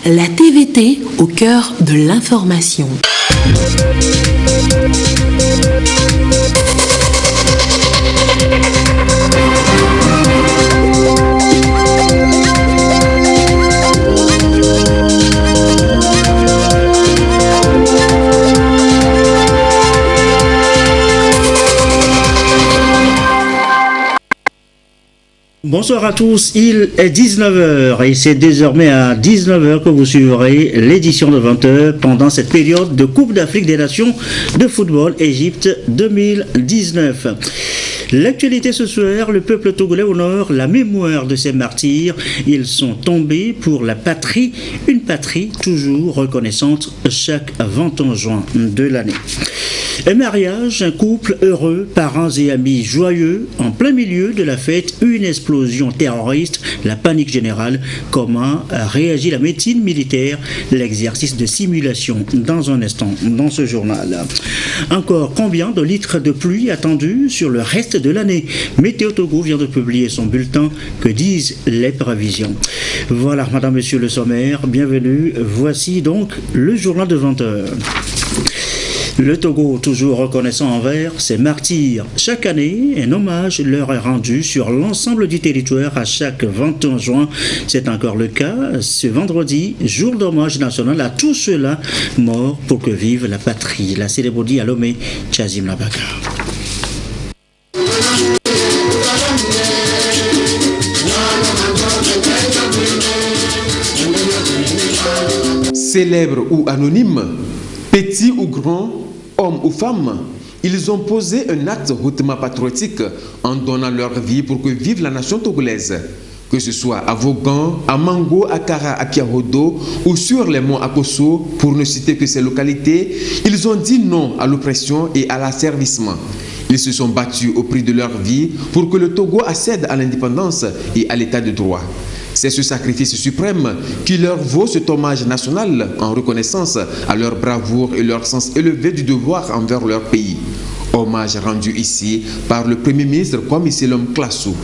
La TVT au cœur de l'information. Bonsoir à tous, il est 19h et c'est désormais à 19h que vous suivrez l'édition de 20h pendant cette période de Coupe d'Afrique des Nations de football Égypte 2019. L'actualité ce soir, le peuple togolais honore la mémoire de ces martyrs. Ils sont tombés pour la patrie, une patrie toujours reconnaissante chaque 21 juin de l'année. Un mariage, un couple heureux, parents et amis joyeux, en plein milieu de la fête, une explosion terroriste, la panique générale. Comment réagit la médecine militaire, l'exercice de simulation dans un instant dans ce journal. Encore combien de litres de pluie attendus sur le reste de l'année? Météo Togo vient de publier son bulletin. Que disent les prévisions? Voilà, madame, monsieur le sommaire, bienvenue. Voici donc le journal de 20h. Le Togo, toujours reconnaissant envers ses martyrs. Chaque année, un hommage leur est rendu sur l'ensemble du territoire à chaque 21 juin. C'est encore le cas ce vendredi, jour d'hommage national à tous ceux-là morts pour que vive la patrie. La cérémonie à Lomé, Tchazim Labakar. Célèbres ou anonymes, petits ou grands, hommes ou femmes, ils ont posé un acte hautement patriotique en donnant leur vie pour que vive la nation togolaise. Que ce soit à Vogan, à Mango, à Kara, à Kiahodo ou sur les monts Akoso, pour ne citer que ces localités, ils ont dit non à l'oppression et à l'asservissement. Ils se sont battus au prix de leur vie pour que le Togo accède à l'indépendance et à l'état de droit. C'est ce sacrifice suprême qui leur vaut cet hommage national en reconnaissance à leur bravoure et leur sens élevé du devoir envers leur pays. Hommage rendu ici par le Premier ministre Kwame Selom Klasso.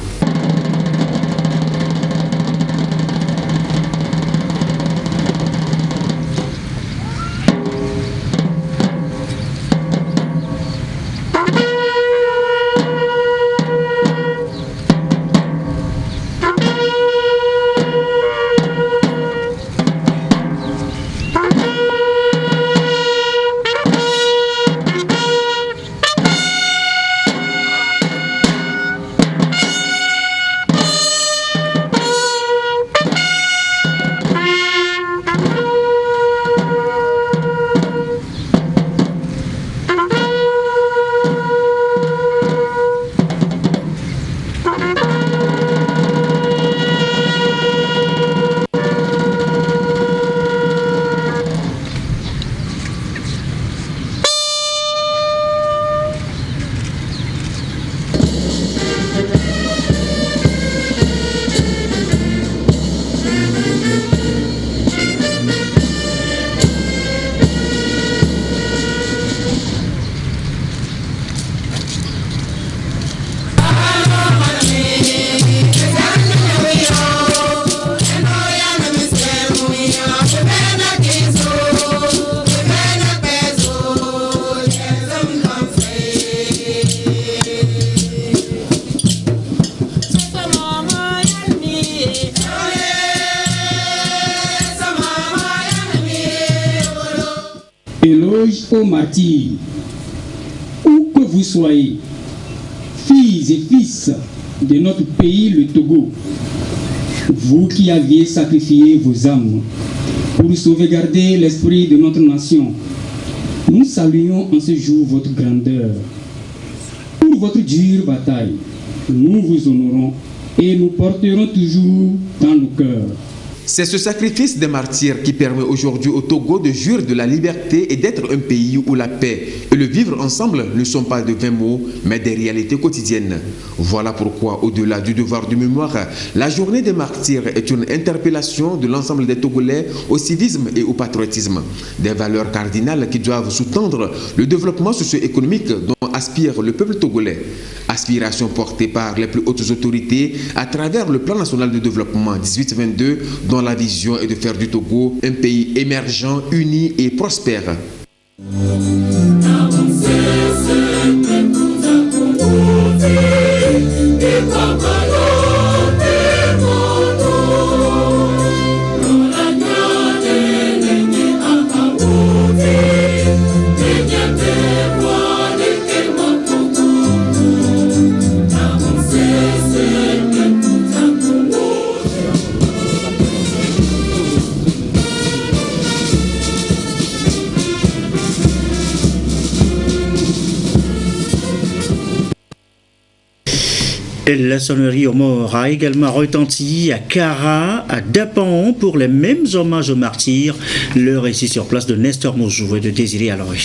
Éloge aux martyrs, où que vous soyez, filles et fils de notre pays, le Togo, vous qui aviez sacrifié vos âmes pour sauvegarder l'esprit de notre nation, nous saluons en ce jour votre grandeur. Pour votre dure bataille, nous vous honorons et nous porterons toujours dans nos cœurs. C'est ce sacrifice des martyrs qui permet aujourd'hui au Togo de jouir de la liberté et d'être un pays où la paix et le vivre ensemble ne sont pas de vains mots, mais des réalités quotidiennes. Voilà pourquoi, au-delà du devoir de mémoire, la journée des martyrs est une interpellation de l'ensemble des Togolais au civisme et au patriotisme. Des valeurs cardinales qui doivent sous-tendre le développement socio-économique dont aspire le peuple togolais. Aspiration portée par les plus hautes autorités à travers le plan national de développement 1822, dont dont la vision est de faire du Togo un pays émergent, uni et prospère. La sonnerie aux morts a également retenti à Kara, à Dapan pour les mêmes hommages aux martyrs. Le récit sur place de Nestor Moujou et de Désiré Aloy.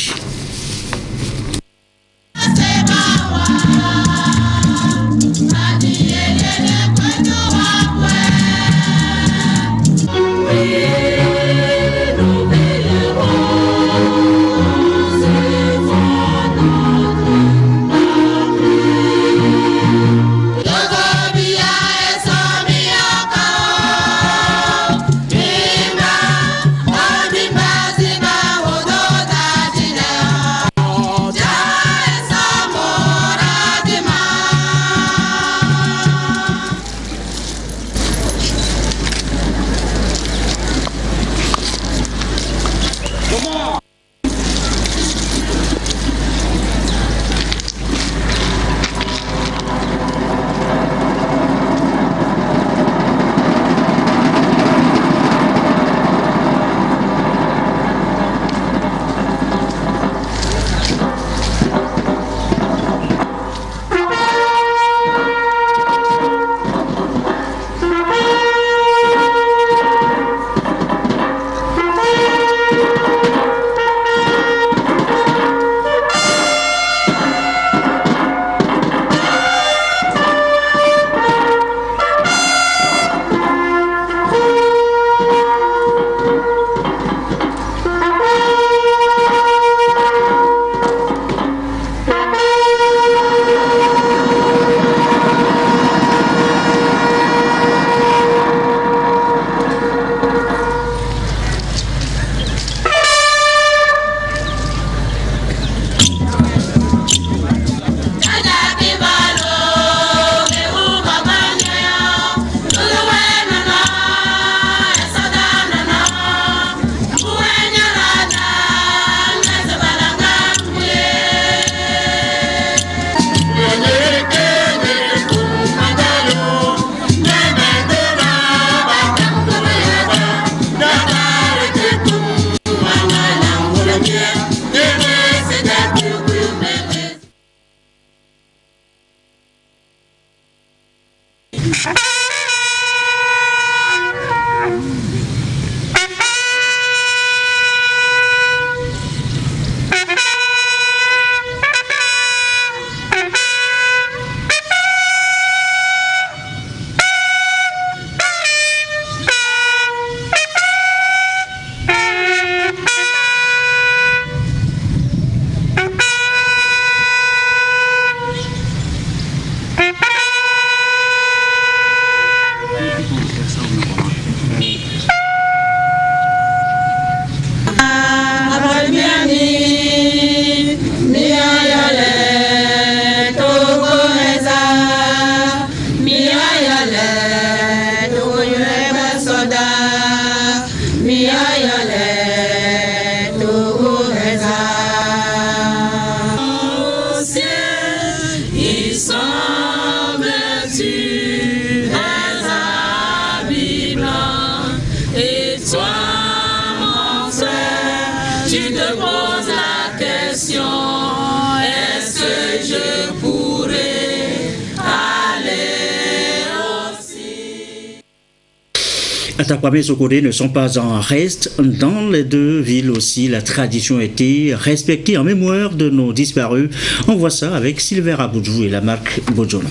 Atakwame et Sokodé ne sont pas en reste. Dans les deux villes aussi, la tradition a été respectée en mémoire de nos disparus. On voit ça avec Silver Aboudjou et la marque Bojona.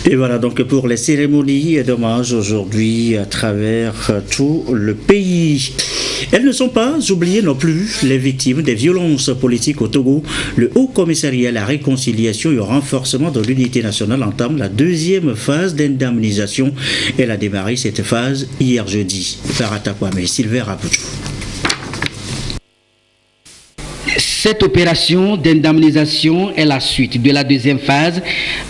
Et voilà donc pour les cérémonies d'hommage aujourd'hui à travers tout le pays. Elles ne sont pas oubliées non plus, les victimes des violences politiques au Togo. Le Haut Commissariat à la réconciliation et au renforcement de l'unité nationale entame la deuxième phase d'indemnisation. Elle a démarré cette phase hier jeudi. Farata Kwame, Sylvain Rapoutou. Cette opération d'indemnisation est la suite de la deuxième phase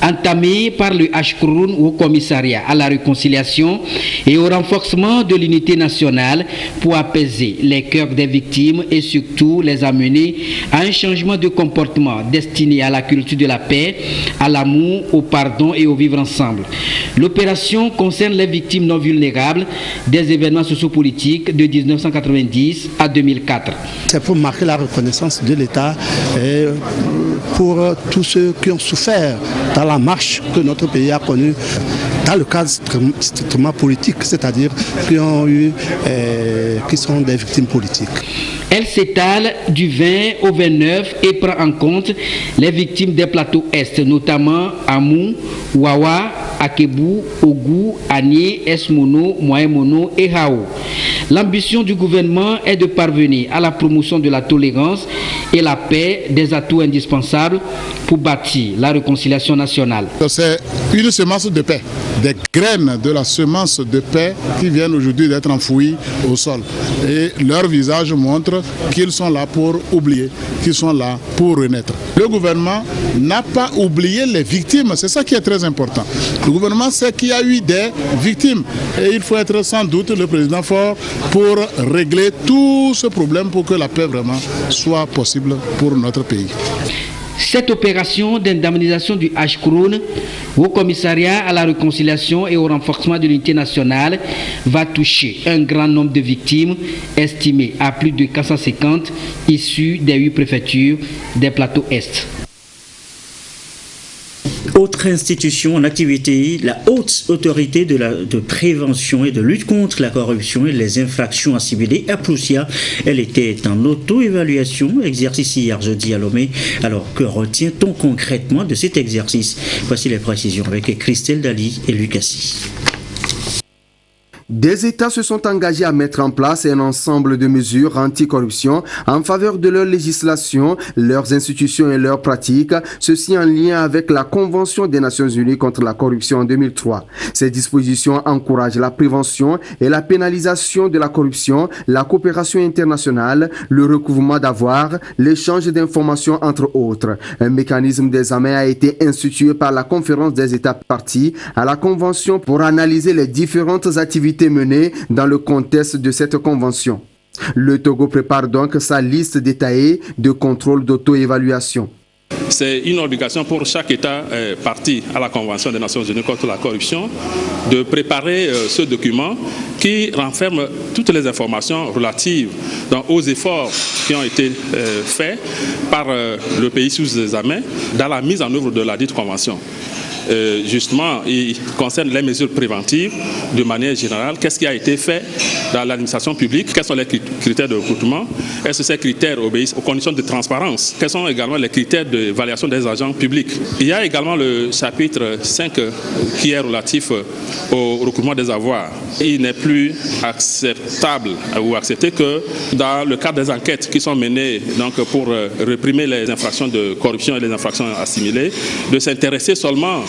entamée par le HCROUN au commissariat à la réconciliation et au renforcement de l'unité nationale pour apaiser les cœurs des victimes et surtout les amener à un changement de comportement destiné à la culture de la paix, à l'amour, au pardon et au vivre ensemble. L'opération concerne les victimes non vulnérables des événements sociopolitiques de 1990 à 2004. C'est pour marquer la reconnaissance de l'État et pour tous ceux qui ont souffert dans la marche que notre pays a connue dans le cadre strictement politique, c'est-à-dire qui sont des victimes politiques. Elle s'étale du 20 au 29 et prend en compte les victimes des plateaux Est, notamment Amou, Wawa, Akebu, Ogou, Anié, Esmono, Moaimono et Hao. L'ambition du gouvernement est de parvenir à la promotion de la tolérance et la paix, des atouts indispensables pour bâtir la réconciliation nationale. C'est une semence de paix, des graines de la semence de paix qui viennent aujourd'hui d'être enfouies au sol. Et leur visage montre qu'ils sont là pour oublier, qu'ils sont là pour renaître. Le gouvernement n'a pas oublié les victimes, c'est ça qui est très important. Le gouvernement sait qu'il y a eu des victimes et il faut être sans doute le président fort pour régler tout ce problème pour que la paix vraiment soit possible pour notre pays. Cette opération d'indemnisation du HCROUN au commissariat à la réconciliation et au renforcement de l'unité nationale va toucher un grand nombre de victimes, estimées à plus de 450, issues des 8 préfectures des plateaux Est. Autre institution en activité, la haute autorité de prévention et de lutte contre la corruption et les infractions assimilées à Ploussia. Elle était en auto-évaluation, exercice hier jeudi à Lomé. Alors que retient-on concrètement de cet exercice? Voici les précisions avec Christelle Dali et Lucassi. Des États se sont engagés à mettre en place un ensemble de mesures anti-corruption en faveur de leur législation, leurs institutions et leurs pratiques, ceci en lien avec la Convention des Nations Unies contre la corruption en 2003. Ces dispositions encouragent la prévention et la pénalisation de la corruption, la coopération internationale, le recouvrement d'avoirs, l'échange d'informations entre autres. Un mécanisme d'examen a été institué par la Conférence des États parties à la Convention pour analyser les différentes activités menées dans le contexte de cette convention. Le Togo prépare donc sa liste détaillée de contrôle d'auto-évaluation. C'est une obligation pour chaque État parti à la Convention des Nations Unies contre la corruption de préparer ce document qui renferme toutes les informations relatives aux efforts qui ont été faits par le pays sous examen dans la mise en œuvre de la dite convention. Justement, il concerne les mesures préventives de manière générale. Qu'est-ce qui a été fait dans l'administration publique? Quels sont les critères de recrutement? Est-ce que ces critères obéissent aux conditions de transparence? Quels sont également les critères d'évaluation des agents publics? Il y a également le chapitre 5 qui est relatif au recrutement des avoirs. Il n'est plus acceptable ou accepté que dans le cadre des enquêtes qui sont menées donc, pour réprimer les infractions de corruption et les infractions assimilées, de s'intéresser seulement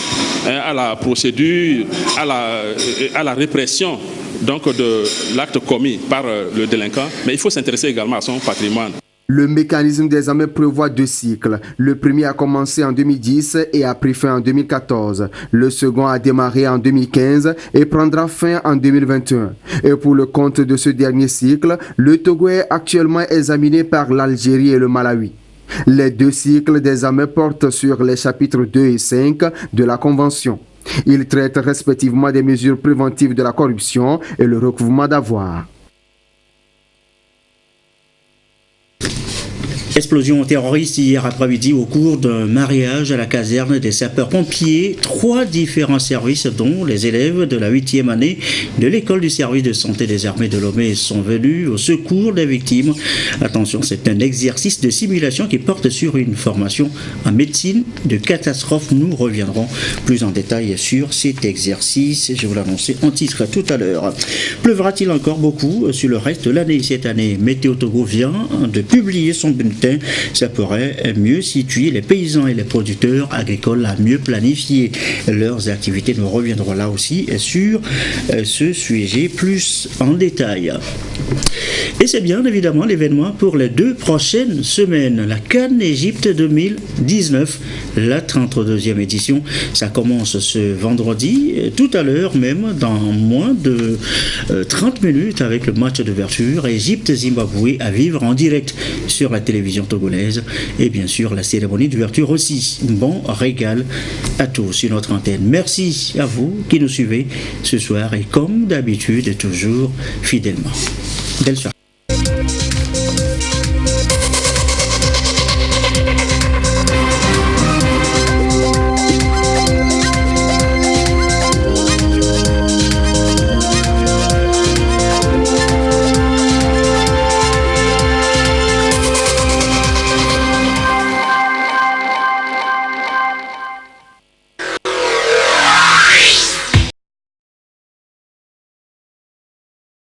à la procédure, à la répression donc, de l'acte commis par le délinquant, mais il faut s'intéresser également à son patrimoine. Le mécanisme des armées prévoit 2 cycles. Le premier a commencé en 2010 et a pris fin en 2014. Le second a démarré en 2015 et prendra fin en 2021. Et pour le compte de ce dernier cycle, le Togo est actuellement examiné par l'Algérie et le Malawi. Les 2 cycles des armées portent sur les chapitres 2 et 5 de la Convention. Ils traitent respectivement des mesures préventives de la corruption et le recouvrement d'avoirs. Explosion terroriste hier après-midi au cours d'un mariage à la caserne des sapeurs-pompiers. 3 différents services, dont les élèves de la 8e année de l'école du service de santé des armées de Lomé, sont venus au secours des victimes. Attention, c'est un exercice de simulation qui porte sur une formation en médecine de catastrophe. Nous reviendrons plus en détail sur cet exercice. Je vous l'annonçais en titre tout à l'heure. Pleuvra-t-il encore beaucoup sur le reste de l'année cette année? Météo Togo vient de publier son bulletin. Ça pourrait mieux situer les paysans et les producteurs agricoles à mieux planifier leurs activités. Nous reviendrons là aussi sur ce sujet plus en détail. Et c'est bien évidemment l'événement pour les 2 prochaines semaines. La CAN Égypte 2019, la 32e édition. Ça commence ce vendredi, tout à l'heure même, dans moins de 30 minutes avec le match d'ouverture Égypte-Zimbabwe à vivre en direct sur la télévision togolaise et bien sûr la cérémonie d'ouverture aussi. Bon régal à tous sur notre antenne. Merci à vous qui nous suivez ce soir et comme d'habitude toujours fidèlement. Belle soirée.